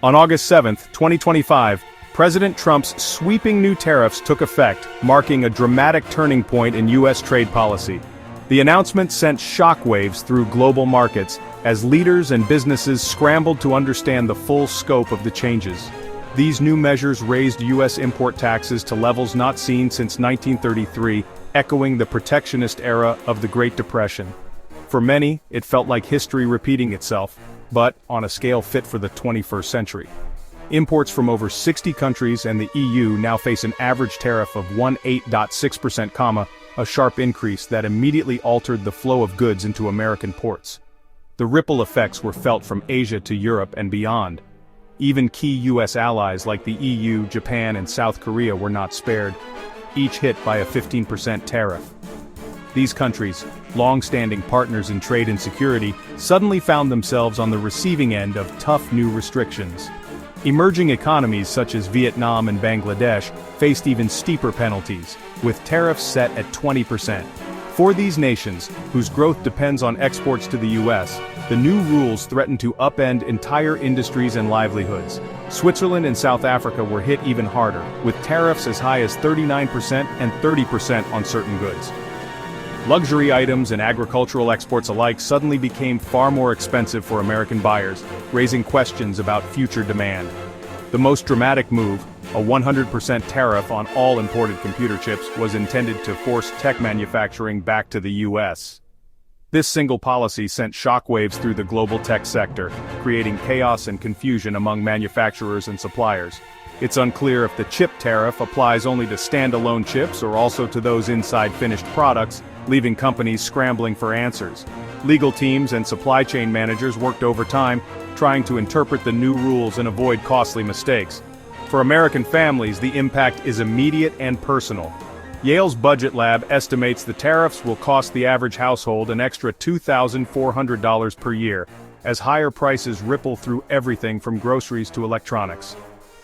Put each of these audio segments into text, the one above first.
On August 7, 2025, President Trump's sweeping new tariffs took effect, marking a dramatic turning point in U.S. trade policy. The announcement sent shockwaves through global markets as leaders and businesses scrambled to understand the full scope of the changes. These new measures raised U.S. import taxes to levels not seen since 1933, echoing the protectionist era of the Great Depression. For many, it felt like history repeating itself, but on a scale fit for the 21st century. Imports from over 60 countries and the EU now face an average tariff of 18.6%, a sharp increase that immediately altered the flow of goods into American ports. The ripple effects were felt from Asia to Europe and beyond. Even key U.S. allies like the EU, Japan, and South Korea were not spared, each hit by a 15% tariff. These countries, long-standing partners in trade and security, suddenly found themselves on the receiving end of tough new restrictions. Emerging economies such as Vietnam and Bangladesh faced even steeper penalties, with tariffs set at 20%. For these nations, whose growth depends on exports to the U.S., the new rules threatened to upend entire industries and livelihoods. Switzerland and South Africa were hit even harder, with tariffs as high as 39% and 30% on certain goods. Luxury items and agricultural exports alike suddenly became far more expensive for American buyers, raising questions about future demand. The most dramatic move, a 100% tariff on all imported computer chips, was intended to force tech manufacturing back to the U.S. This single policy sent shockwaves through the global tech sector, creating chaos and confusion among manufacturers and suppliers. It's unclear if the chip tariff applies only to standalone chips or also to those inside finished products, leaving companies scrambling for answers. Legal teams and supply chain managers worked overtime, trying to interpret the new rules and avoid costly mistakes. For American families, the impact is immediate and personal. Yale's Budget Lab estimates the tariffs will cost the average household an extra $2,400 per year, as higher prices ripple through everything from groceries to electronics.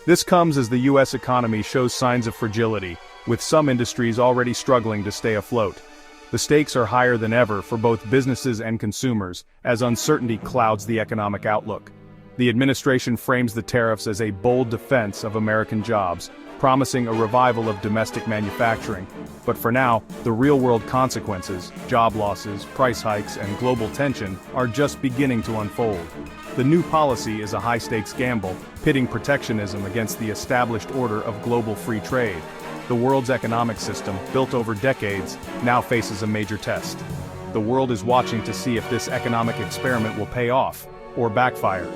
This comes as the U.S. economy shows signs of fragility, with some industries already struggling to stay afloat. The stakes are higher than ever for both businesses and consumers, as uncertainty clouds the economic outlook. The administration frames the tariffs as a bold defense of American jobs, promising a revival of domestic manufacturing. But for now, the real-world consequences, job losses, price hikes, and global tension, are just beginning to unfold. The new policy is a high-stakes gamble, pitting protectionism against the established order of global free trade. The world's economic system, built over decades, now faces a major test. The world is watching to see if this economic experiment will pay off, or backfire.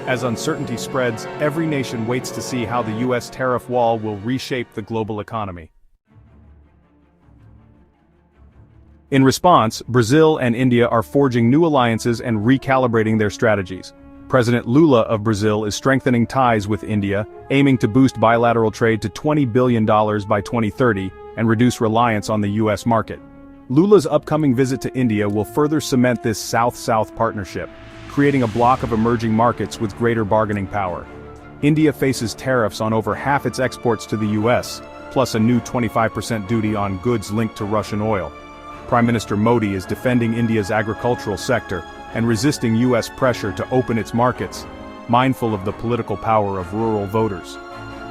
As uncertainty spreads, every nation waits to see how the U.S. tariff wall will reshape the global economy. In response, Brazil and India are forging new alliances and recalibrating their strategies. President Lula of Brazil is strengthening ties with India, aiming to boost bilateral trade to $20 billion by 2030 and reduce reliance on the U.S. market. Lula's upcoming visit to India will further cement this South-South partnership, creating a bloc of emerging markets with greater bargaining power. India faces tariffs on over half its exports to the U.S., plus a new 25% duty on goods linked to Russian oil. Prime Minister Modi is defending India's agricultural sector and resisting U.S. pressure to open its markets, mindful of the political power of rural voters.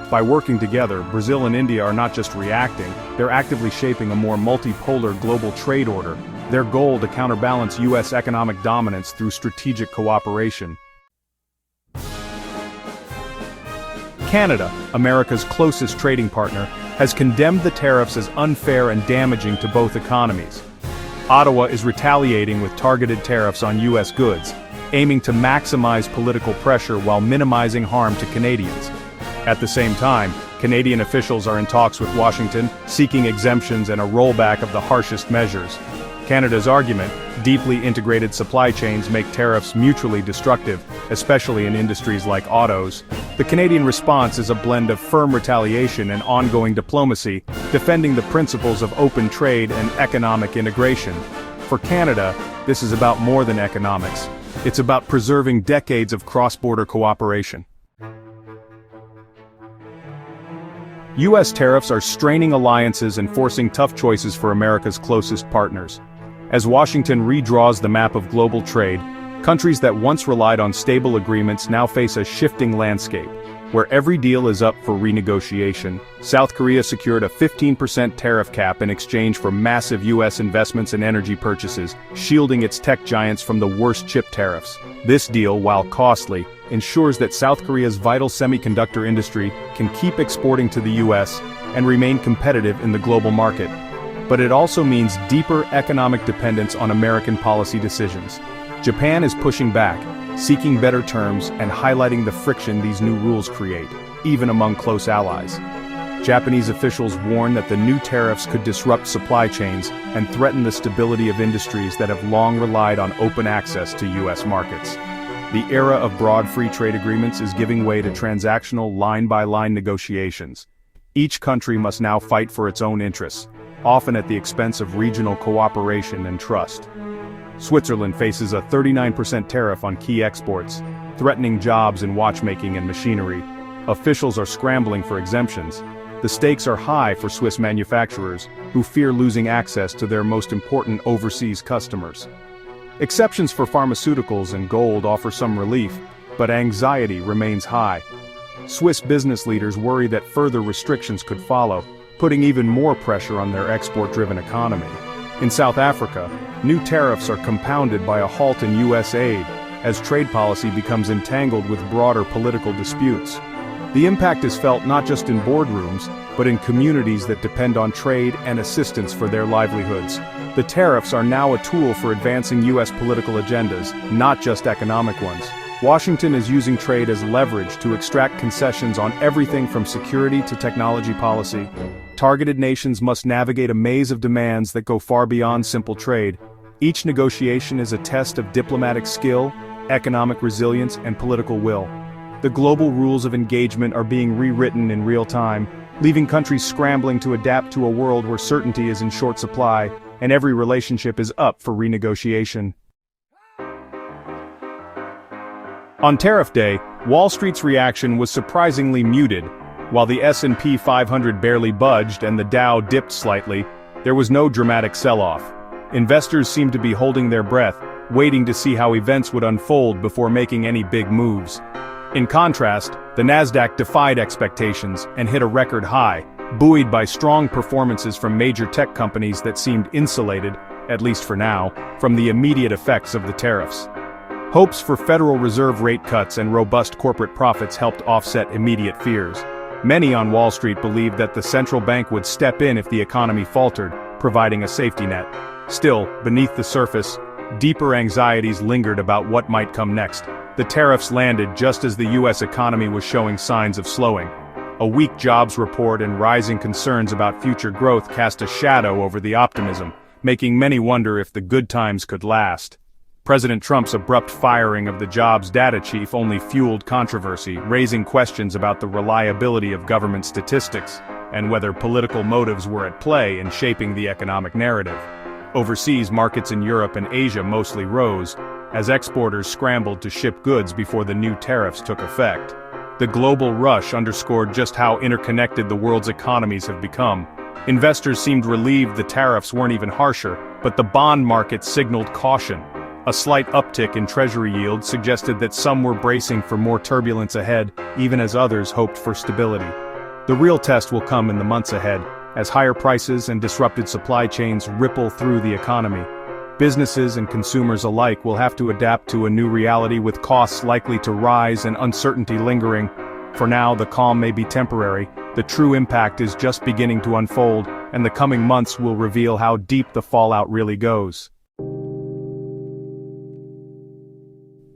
By working together, Brazil and India are not just reacting, they're actively shaping a more multipolar global trade order, their goal to counterbalance U.S. economic dominance through strategic cooperation. Canada, America's closest trading partner, has condemned the tariffs as unfair and damaging to both economies. Ottawa is retaliating with targeted tariffs on U.S. goods, aiming to maximize political pressure while minimizing harm to Canadians. At the same time, Canadian officials are in talks with Washington, seeking exemptions and a rollback of the harshest measures. Canada's argument, deeply integrated supply chains make tariffs mutually destructive, especially in industries like autos. The Canadian response is a blend of firm retaliation and ongoing diplomacy, defending the principles of open trade and economic integration. For Canada, this is about more than economics. It's about preserving decades of cross-border cooperation. U.S. tariffs are straining alliances and forcing tough choices for America's closest partners. As Washington redraws the map of global trade, Countries that once relied on stable agreements now face a shifting landscape, where every deal is up for renegotiation. South Korea secured a 15% tariff cap in exchange for massive U.S. investments in energy purchases, shielding its tech giants from the worst chip tariffs. This deal, while costly, ensures that South Korea's vital semiconductor industry can keep exporting to the U.S. and remain competitive in the global market. But it also means deeper economic dependence on American policy decisions. Japan is pushing back, seeking better terms and highlighting the friction these new rules create, even among close allies. Japanese officials warn that the new tariffs could disrupt supply chains and threaten the stability of industries that have long relied on open access to U.S. markets. The era of broad free trade agreements is giving way to transactional line-by-line negotiations. Each country must now fight for its own interests, often at the expense of regional cooperation and trust. Switzerland faces a 39% tariff on key exports, threatening jobs in watchmaking and machinery. Officials are scrambling for exemptions. The stakes are high for Swiss manufacturers, who fear losing access to their most important overseas customers. Exceptions for pharmaceuticals and gold offer some relief, but anxiety remains high. Swiss business leaders worry that further restrictions could follow, putting even more pressure on their export-driven economy. In South Africa, new tariffs are compounded by a halt in U.S. aid, as trade policy becomes entangled with broader political disputes. The impact is felt not just in boardrooms, but in communities that depend on trade and assistance for their livelihoods. The tariffs are now a tool for advancing U.S. political agendas, not just economic ones. Washington is using trade as leverage to extract concessions on everything from security to technology policy. Targeted nations must navigate a maze of demands that go far beyond simple trade. Each negotiation is a test of diplomatic skill, economic resilience, and political will. The global rules of engagement are being rewritten in real time, leaving countries scrambling to adapt to a world where certainty is in short supply, and every relationship is up for renegotiation. On Tariff Day, Wall Street's reaction was surprisingly muted. While the S&P 500 barely budged and the Dow dipped slightly, there was no dramatic sell-off. Investors seemed to be holding their breath, waiting to see how events would unfold before making any big moves. In contrast, the Nasdaq defied expectations and hit a record high, buoyed by strong performances from major tech companies that seemed insulated, at least for now, from the immediate effects of the tariffs. Hopes for Federal Reserve rate cuts and robust corporate profits helped offset immediate fears. Many on Wall Street believed that the central bank would step in if the economy faltered, providing a safety net. Still, beneath the surface, deeper anxieties lingered about what might come next. The tariffs landed just as the U.S. economy was showing signs of slowing. A weak jobs report and rising concerns about future growth cast a shadow over the optimism, making many wonder if the good times could last. President Trump's abrupt firing of the jobs data chief only fueled controversy, raising questions about the reliability of government statistics, and whether political motives were at play in shaping the economic narrative. Overseas markets in Europe and Asia mostly rose, as exporters scrambled to ship goods before the new tariffs took effect. The global rush underscored just how interconnected the world's economies have become. Investors seemed relieved the tariffs weren't even harsher, but the bond market signaled caution. A slight uptick in Treasury yields suggested that some were bracing for more turbulence ahead, even as others hoped for stability. The real test will come in the months ahead, as higher prices and disrupted supply chains ripple through the economy. Businesses and consumers alike will have to adapt to a new reality with costs likely to rise and uncertainty lingering. For now, the calm may be temporary, the true impact is just beginning to unfold, and the coming months will reveal how deep the fallout really goes.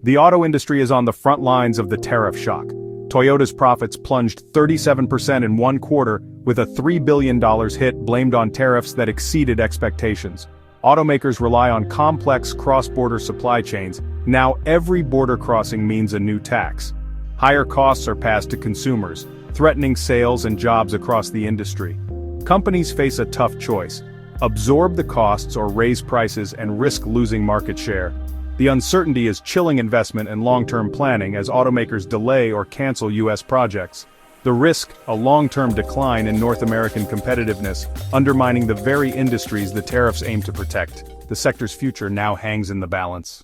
The auto industry is on the front lines of the tariff shock. Toyota's profits plunged 37% in one quarter, with a $3 billion hit blamed on tariffs that exceeded expectations. Automakers rely on complex cross-border supply chains. Now every border crossing means a new tax. Higher costs are passed to consumers, threatening sales and jobs across the industry. Companies face a tough choice: absorb the costs or raise prices and risk losing market share. The uncertainty is chilling investment and long-term planning as automakers delay or cancel U.S. projects. The risk, a long-term decline in North American competitiveness, undermining the very industries the tariffs aim to protect. The sector's future now hangs in the balance.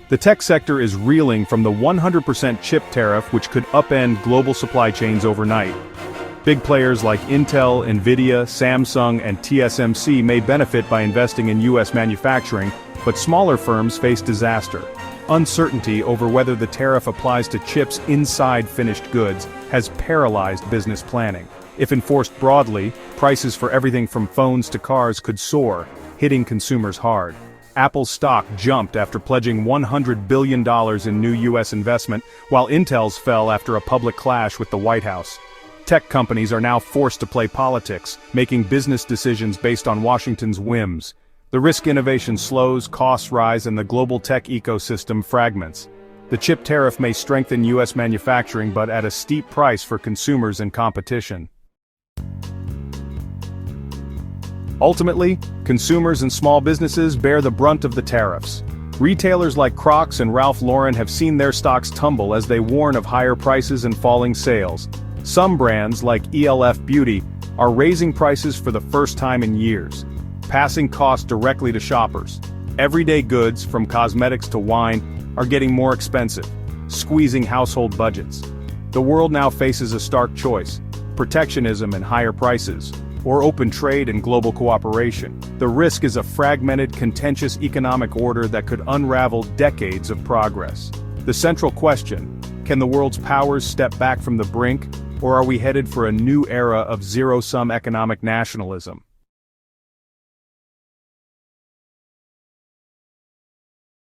The tech sector is reeling from the 100% chip tariff which could upend global supply chains overnight. Big players like Intel, Nvidia, Samsung, and TSMC may benefit by investing in US manufacturing, but smaller firms face disaster. Uncertainty over whether the tariff applies to chips inside finished goods has paralyzed business planning. If enforced broadly, prices for everything from phones to cars could soar, hitting consumers hard. Apple's stock jumped after pledging $100 billion in new US investment, while Intel's fell after a public clash with the White House. Tech companies are now forced to play politics, making business decisions based on Washington's whims. The risk innovation slows, costs rise, and the global tech ecosystem fragments. The chip tariff may strengthen US manufacturing, but at a steep price for consumers and competition. Ultimately, consumers and small businesses bear the brunt of the tariffs. Retailers like Crocs and Ralph Lauren have seen their stocks tumble as they warn of higher prices and falling sales. Some brands, like ELF Beauty, are raising prices for the first time in years, passing costs directly to shoppers. Everyday goods, from cosmetics to wine, are getting more expensive, squeezing household budgets. The world now faces a stark choice: protectionism and higher prices, or open trade and global cooperation. The risk is a fragmented, contentious economic order that could unravel decades of progress. The central question: can the world's powers step back from the brink, or are we headed for a new era of zero-sum economic nationalism?